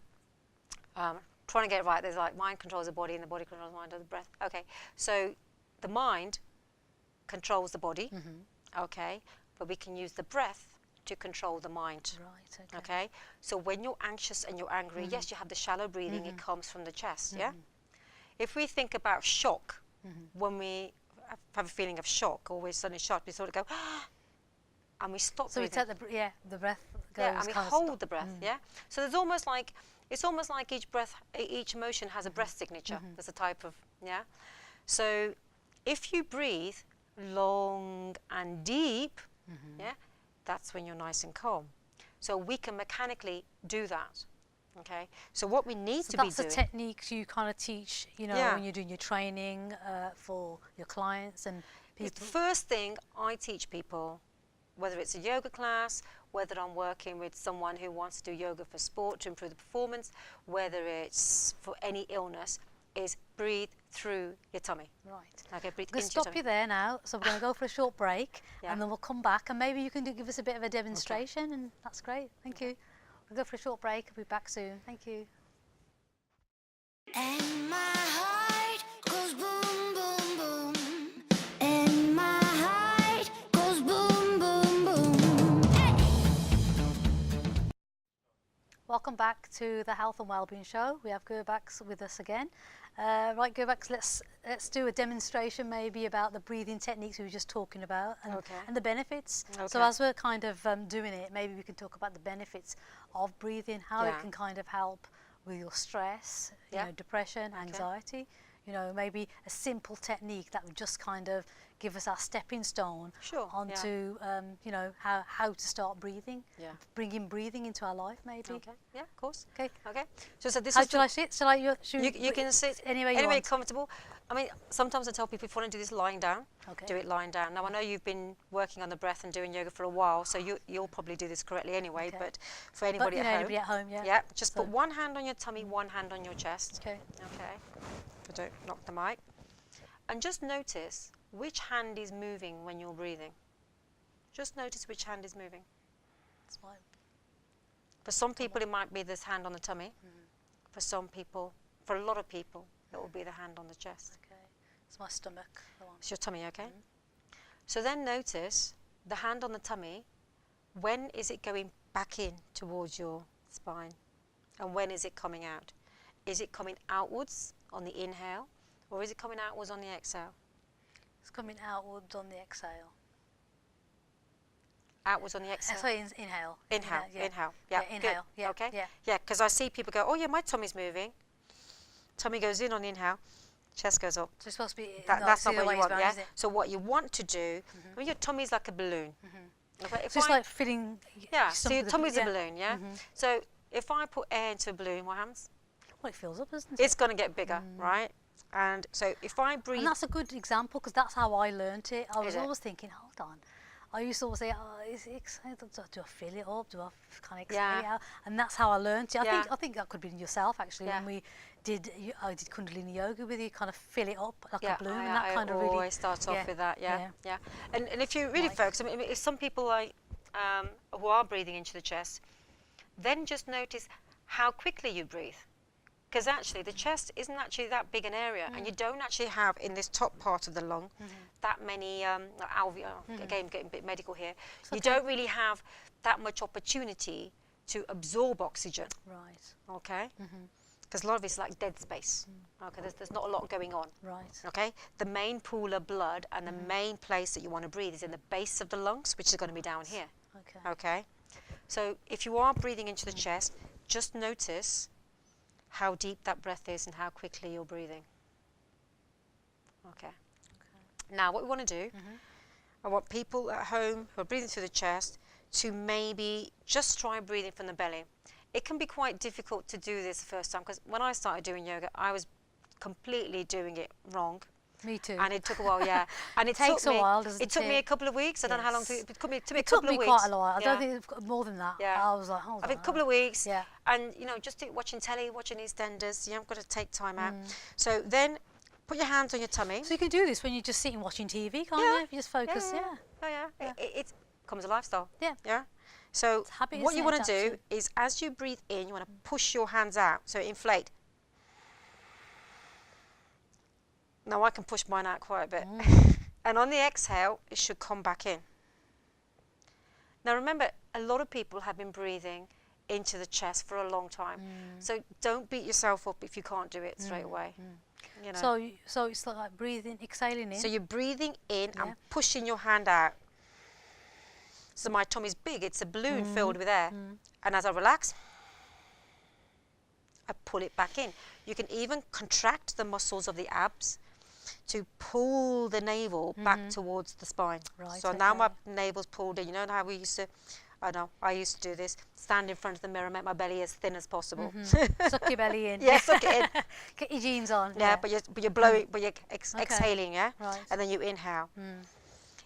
trying to get it right. There's like mind controls the body and the body controls the mind or the breath. Okay. So the mind controls the body. Okay. But we can use the breath to control the mind. Right. Okay. Okay, so when you're anxious and you're angry, yes, you have the shallow breathing, it comes from the chest, yeah? If we think about shock, when we have a feeling of shock, or we're suddenly shocked, we sort of go, and we stop So we breathing. take the breath goes. Yeah, and we kind of hold stop. the breath, yeah? So there's almost like, it's almost like each breath, each emotion has a breath signature. There's a type of, yeah? So if you breathe long and deep, yeah, that's when you're nice and calm. So we can mechanically do that, okay? So what we need So to be that's the doing... techniques you kind of teach, you know, Yeah. when you're doing your training for your clients and The people. first thing I teach people, whether it's a yoga class, whether I'm working with someone who wants to do yoga for sport to improve the performance, whether it's for any illness, is breathe through your tummy. Right. Okay, breathe I'm going to into your stop tummy. you there now. So we're going to go for a short break, Yeah. and then we'll come back, and maybe you can give us a bit of a demonstration, and that's great. Thank you. We'll go for a short break. We'll be back soon. Thank you. And my heart goes boom, boom, boom. And my heart goes boom, boom, boom. Hey! Welcome back to the Health and Wellbeing Show. We have Gurbax with us again. Right, Gurbax, let's do a demonstration maybe about the breathing techniques we were just talking about and the benefits. So Okay. as we're kind of doing it, maybe we can talk about the benefits of breathing, how it Yeah. can kind of help with your stress, you Yeah. know, depression, anxiety. You know, maybe a simple technique that would just kind of give us our stepping stone Sure, yeah. onto, you know, how to start breathing. Yeah. Bringing breathing into our life, maybe. Okay. Yeah, of course. Okay. Okay. So this How is shall I sit? Shall I? you can sit anywhere you anywhere want. comfortable. I mean, sometimes I tell people if you want to do this lying down, Okay. do it lying down. Now I know you've been working on the breath and doing yoga for a while, so you'll probably do this correctly anyway. Okay. But for anybody But, you know, at home, anybody at home, yeah. yeah, just So- put one hand on your tummy, one hand on your chest. Okay. Okay. But don't knock the mic. And just notice which hand is moving when you're breathing. Just notice which hand is moving. That's fine. For some people, it might be this hand on the tummy. For some people, for a lot of people, it will be the hand on the chest. Okay. It's my stomach. Go on. It's your tummy, okay? So then notice the hand on the tummy, when is it going back in towards your spine? And when is it coming out? Is it coming outwards on the inhale, or is it coming outwards on the exhale? It's coming outwards on the exhale. Outwards on the exhale? Sorry, inhale. Inhale, yeah. inhale. Yeah, Yeah, good. inhale. Yeah, Okay. yeah. Yeah, because I see people go, oh yeah, my tummy's moving. Tummy goes in on the inhale, chest goes up. So it's supposed to be. That's not the other what you way want, around, yeah? is it? So what you want to do, I mean, your tummy's like a balloon. Okay, if So it's I- like filling. yeah, so something your with tummy's yeah. a balloon, yeah? So if I put air into a balloon, what happens? Well, it fills up, doesn't it? It's going to get bigger, right? And so if I breathe, And that's a good example because that's how I learnt it. I was Is it? always thinking, hold on. I used to always say, oh, is it exhale? Do I fill it up? Do I kind of exhale Yeah. it out? And that's how I learnt it. Yeah. I think that could be yourself actually. Yeah. When we did, I did Kundalini yoga with you, kind of fill it up like yeah, a balloon, I, and that I kind of always really. start off yeah, with that, yeah, yeah. yeah. And if you really Like- focus, I mean, if some people like who are breathing into the chest, then just notice how quickly you breathe. Because actually, the chest isn't actually that big an area, and you don't actually have in this top part of the lung that many alveoli. Again, getting a bit medical here. You okay. don't really have that much opportunity to absorb oxygen. Right, Okay, because a lot of it's like dead space. Okay, there's not a lot going on. right. Okay, the main pool of blood and the main place that you want to breathe is in the base of the lungs, which is going to be down here. Okay. Okay, so if you are breathing into the chest, just notice how deep that breath is and how quickly you're breathing. Okay. Now, what we want to do, I want people at home who are breathing through the chest to maybe just try breathing from the belly. It can be quite difficult to do this the first time because when I started doing yoga, I was completely doing it wrong. Me too. And it took a while, yeah. And it Takes took a me, while, doesn't it took me it? a couple of weeks. I don't know how long Yes. it took me. It took me a It took couple me of weeks. quite a lot. I Yeah. don't think it's more than that. Yeah. I was like, hold I on. think a couple of weeks. Yeah. And you know, just watching telly, watching EastEnders. You haven't got to take time out. So then, put your hands on your tummy. So you can do this when you're just sitting watching TV, can't Yeah. you? If you just focus, yeah. Oh yeah. Yeah. It becomes a lifestyle. Yeah. Yeah. So habit, what isn't you it, want to do actually? is, as you breathe in, you want to push your hands out, so inflate. Now I can push mine out quite a bit. And on the exhale, it should come back in. Now remember, a lot of people have been breathing into the chest for a long time. So don't beat yourself up if you can't do it straight away. You know. So it's like breathing, exhaling in. So you're breathing in Yeah. and pushing your hand out. So my tummy's big, it's a balloon filled with air. And as I relax, I pull it back in. You can even contract the muscles of the abs to pull the navel back towards the spine. Right, So now my okay. navel's pulled in. You know how we used to, I used to do this, stand in front of the mirror, make my belly as thin as possible. Suck your belly in. Yeah, suck it in. Get your jeans on. Yeah, but you're blowing, but you're Okay. exhaling, yeah? Right. And then you inhale.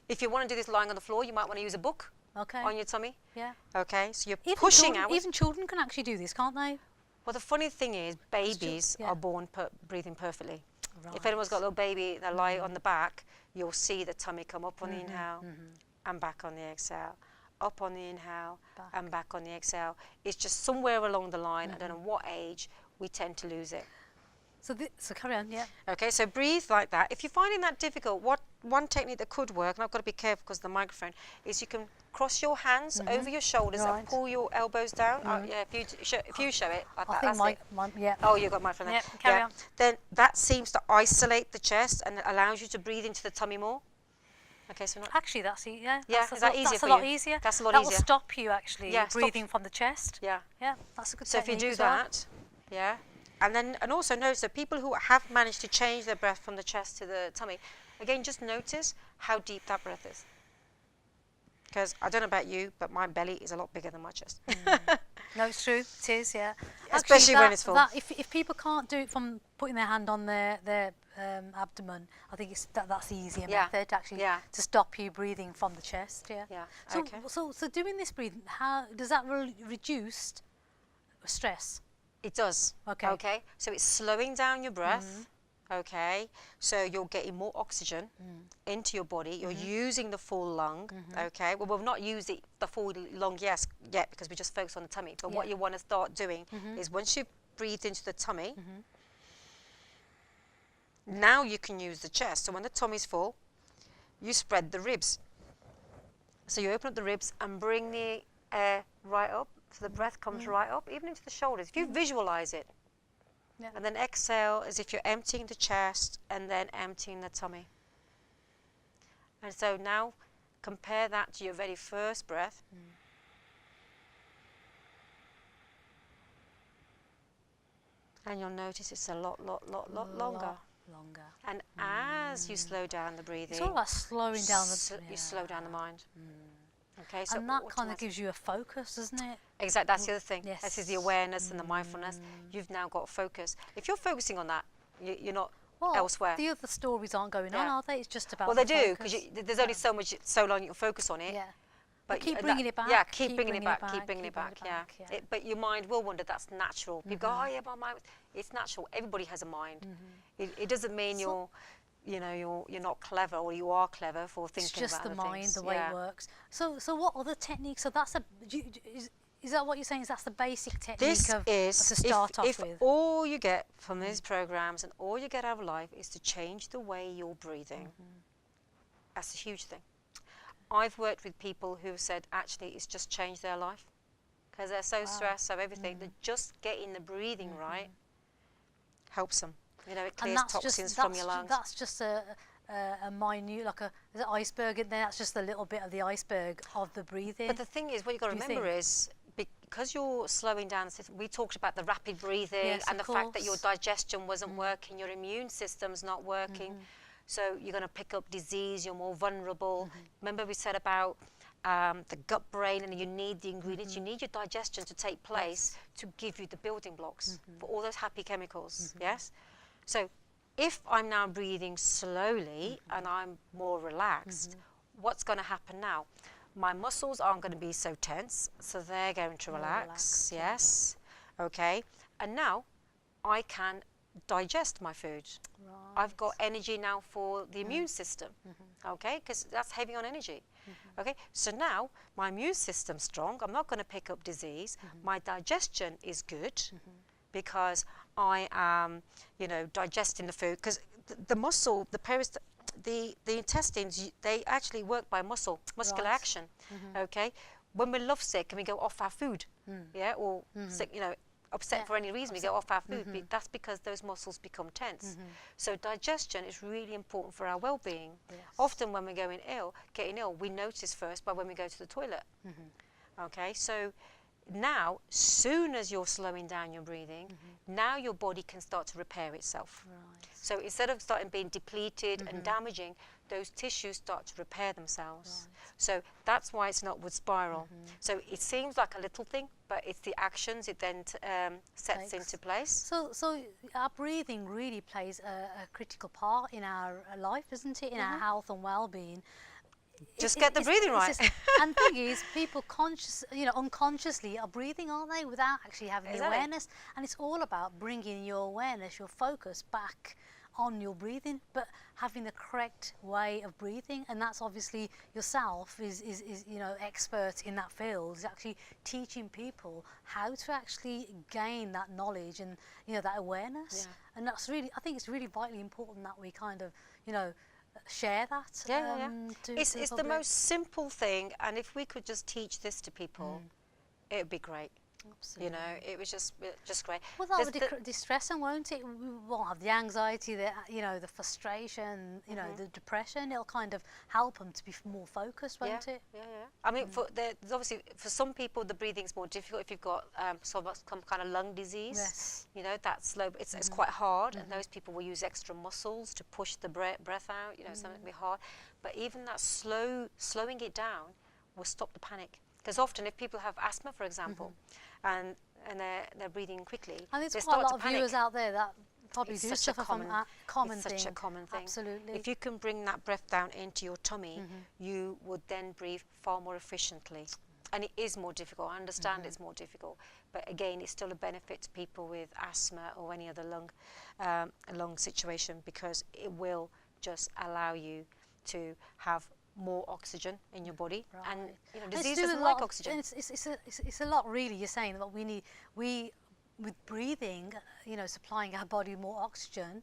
If you want to do this lying on the floor, you might want to use a book Okay. on your tummy. Yeah. Okay, so you're Even pushing children, out. even children can actually do this, can't they? Well, the funny thing is, babies yeah. are born breathing perfectly. Right. If anyone's got a little baby, they lie on the back, you'll see the tummy come up on the inhale and back on the exhale. Up on the inhale Back. and back on the exhale. It's just somewhere along the line, I don't know what age, we tend to lose it. So carry on, yeah. Okay, so breathe like that. If you're finding that difficult, one technique that could work, and I've got to be careful because of the microphone, is you can cross your hands over your shoulders Right. and pull your elbows down. Yeah, if you show it like I that, think that's it. my yeah. Oh, you got mine from there. Yeah, carry on. Then that seems to isolate the chest and allows you to breathe into the tummy more. Okay, so not. Actually, Yeah, that's is that easier that's for a lot you? easier. That's a lot that easier. will stop you actually Yeah, stop. breathing from the chest. Yeah. Yeah, that's a good So if you technique do as well. that, yeah, and also notice that people who have managed to change their breath from the chest to the tummy, Again, just notice how deep that breath is. Because I don't know about you, but my belly is a lot bigger than my chest. No, it's true. It is, yeah. Especially when it's full. If people can't do it from putting their hand on their abdomen, I think that's the easier method actually to stop you breathing from the chest. Yeah. Yeah. So, Okay. so doing this breathing, how does that reduce stress? It does. Okay. Okay. So it's slowing down your breath. Okay. So you're getting more oxygen into your body. You're using the full lung. Okay. Well, we've not used the full lung yet because we just focus on the tummy. But what you want to start doing is once you breathe into the tummy, now you can use the chest. So when the tummy's full, you spread the ribs. So you open up the ribs and bring the air right up. So the breath comes right up, even into the shoulders. If you visualize it. Yeah. And then exhale as if you're emptying the chest and then emptying the tummy. And so now compare that to your very first breath. And you'll notice it's a lot longer. And as you slow down the breathing, It's all about slowing down the... you slow down the mind. Okay, so and that kind of gives you a focus, doesn't it? Exactly, that's the other thing. Yes. This is the awareness and the mindfulness. You've now got focus. If you're focusing on that, you're not elsewhere. The other stories aren't going on, are they? It's just about well, the they do, focus. because there's only so long you can focus on it. Yeah. But keep bringing it back. Yeah, keep bringing it back. Yeah. But your mind will wander. That's natural. People go, oh yeah, my mind. It's natural. Everybody has a mind. It doesn't mean you're not clever, or you are clever for thinking about It's just the mind, things. the way it works. So what other techniques? So that's is that what you're saying? Is that's the basic technique to start off if with? all you get from these programs and all you get out of life is to change the way you're breathing, that's a huge thing. I've worked with people who have said actually it's just changed their life because they're so stressed, so everything. That just getting the breathing right helps them. It clears toxins from your lungs. That's just a minute, like is it iceberg in there? That's just a little bit of the iceberg of the breathing. But the thing is, what you've got to remember is, because you're slowing down, we talked about the rapid breathing and the fact that your digestion wasn't working, your immune system's not working. So you're going to pick up disease, you're more vulnerable. Remember we said about the gut brain, and you need the ingredients, you need your digestion to take place to give you the building blocks for all those happy chemicals, yes? So if I'm now breathing slowly and I'm more relaxed, what's going to happen now? My muscles aren't going to be so tense, so they're going to relax, yes? Okay, and now I can digest my food. I've got energy now for the immune system, okay, because that's heavy on energy. Okay, so now my immune system's strong, I'm not going to pick up disease, my digestion is good because I am, digesting the food, because the muscle, the intestines, they actually work by muscular action, okay? When we're lovesick and we go off our food, or sick, upset for any reason, we go off our food, that's because those muscles become tense. So digestion is really important for our well-being. Often when we're getting ill, we notice first by when we go to the toilet. Okay, so now, soon as you're slowing down your breathing, now your body can start to repair itself. So instead of starting being depleted and damaging, those tissues start to repair themselves. So that's why it's an upward spiral. So it seems like a little thing, but it's the actions it then sets into place. So our breathing really plays a critical part in our life, isn't it? In our health and well-being. Just get the breathing right. And the thing is, people unconsciously are breathing, aren't they, without actually having the awareness. And it's all about bringing your awareness, your focus back on your breathing, but having the correct way of breathing. And that's obviously yourself is expert in that field, is actually teaching people how to actually gain that knowledge and that awareness. And that's really, I think it's really vitally important that we kind of share that. It's the most simple thing, and if we could just teach this to people, it would be great. You know, it was just great. Well, that would distress them, won't it? We won't have the anxiety, the the frustration, the depression. It'll kind of help them to be more focused, won't it? Yeah. I mean, there's obviously for some people the breathing's more difficult if you've got some kind of lung disease. Yes. You know, that's slow. It's quite hard, and those people will use extra muscles to push the breath out. You know, something will be hard. But even that slowing it down will stop the panic. Because often, if people have asthma, for example, and they're breathing quickly, and there's they quite a start lot to of panic. viewers out there that probably do suffer from a common it's thing. such a common thing. Absolutely. If you can bring that breath down into your tummy, you would then breathe far more efficiently. And it is more difficult. I understand it's more difficult, but again, it's still a benefit to people with asthma or any other lung situation, because it will just allow you to have more oxygen in your body, Right. and It's disease doing doesn't a like lot of- oxygen. It's a lot, really. You're saying that we with breathing, supplying our body more oxygen,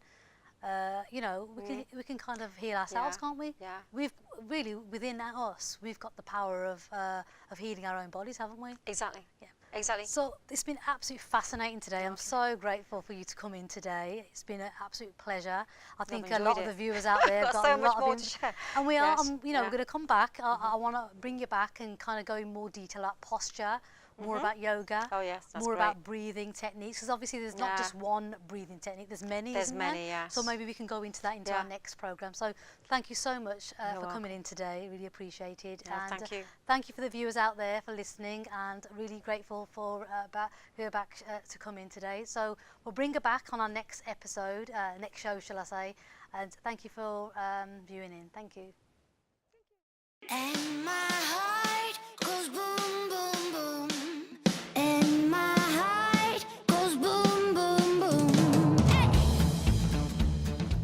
we can kind of heal ourselves, Yeah, can't we? yeah. We've really, within us, we've got the power of healing our own bodies, haven't we? Exactly. Yeah. Exactly. So it's been absolutely fascinating today. I'm so grateful for you to come in today. It's been an absolute pleasure. I think a lot of the viewers out there have Got got so a much lot more of to share. and we Yes, are, we're going to come back. I want to bring you back and kind of go in more detail about posture, more about yoga, Oh, yes, that's more great. about breathing techniques. Because obviously there's not just one breathing technique. There's many. There's isn't many, there? yes. So maybe we can go into that into our next program. So thank you so much for coming in today. Really appreciated. Yeah, and thank you. Thank you for the viewers out there for listening, and really grateful for Gurbax to come in today. So we'll bring her back on our next episode, next show, shall I say. And thank you for viewing in. Thank you. And my heart